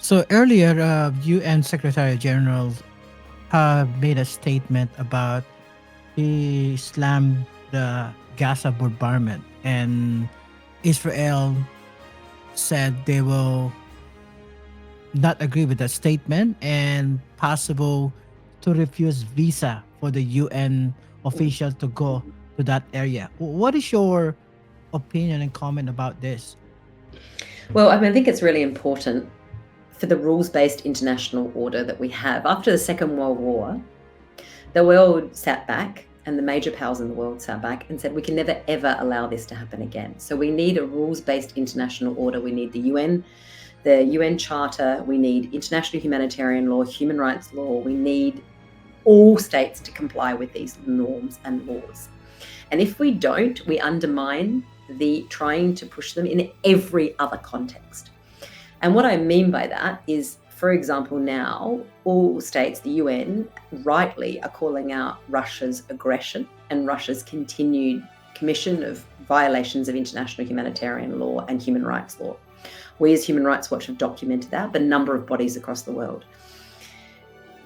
So earlier, UN Secretary General made a statement about he slammed the Gaza bombardment, and Israel said they will not agree with that statement and possible to refuse visa for the UN Mm. officials to go to that area. What is your opinion and comment about this? Well, I mean, I think it's really important for the rules-based international order that we have. After the Second World War, the world sat back and the major powers in the world sat back and said, we can never, ever allow this to happen again. So we need a rules-based international order. We need the UN Charter. We need international humanitarian law, human rights law. We need all states to comply with these norms and laws. And if we don't, we undermine the trying to push them in every other context. And what I mean by that is, for example, now all states, the UN, rightly are calling out Russia's aggression and Russia's continued commission of violations of international humanitarian law and human rights law. We as Human Rights Watch have documented that, but a number of bodies across the world.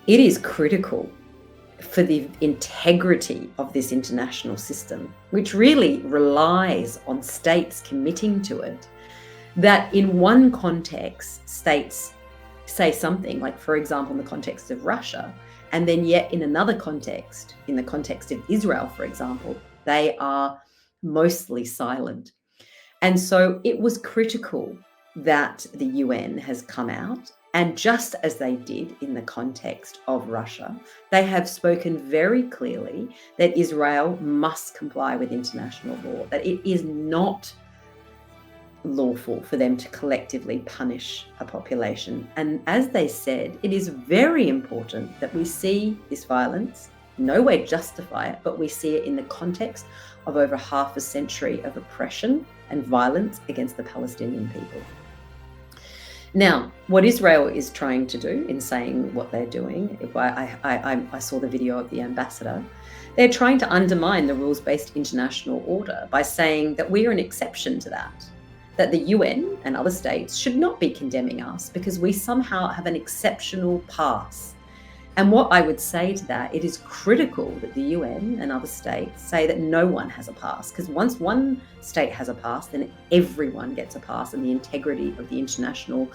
It is critical for the integrity of this international system, which really relies on states committing to it, that in one context, states say something, like, for example, in the context of Russia, and then yet in another context, in the context of Israel, for example, they are mostly silent. And so it was critical that the UN has come out, and just as they did in the context of Russia, they have spoken very clearly that Israel must comply with international law, that it is not lawful for them to collectively punish a population. And as they said, it is very important that we see this violence, no way justify it, but we see it in the context of over half a century of oppression and violence against the Palestinian people. Now, what Israel is trying to do in saying what they're doing, I saw the video of the ambassador, they're trying to undermine the rules-based international order by saying that we are an exception to that the UN and other states should not be condemning us because we somehow have an exceptional pass. And what I would say to that, it is critical that the UN and other states say that no one has a pass, because once one state has a pass, then everyone gets a pass and the integrity of the international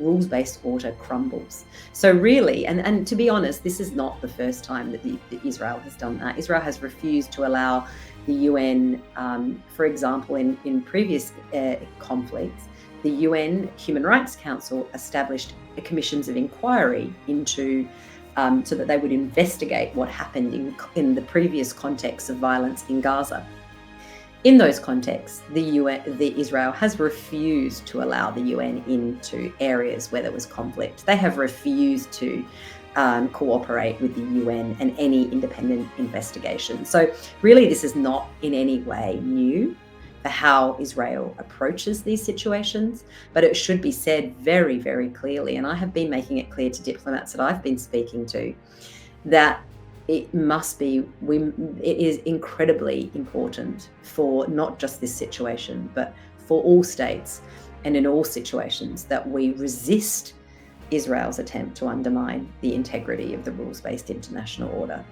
rules-based order crumbles. So really, and to be honest, this is not the first time that Israel has done that. Israel has refused to allow the UN, for example, in previous conflicts, the UN Human Rights Council established commissions of inquiry into so that they would investigate what happened in the previous context of violence in Gaza. In those contexts, Israel has refused to allow the UN into areas where there was conflict. They have refused to cooperate with the UN and any independent investigation. So really, this is not in any way new for how Israel approaches these situations, but it should be said very, very clearly, and I have been making it clear to diplomats that I've been speaking to, that it is incredibly important for not just this situation, but for all states and in all situations, that we resist Israel's attempt to undermine the integrity of the rules-based international order.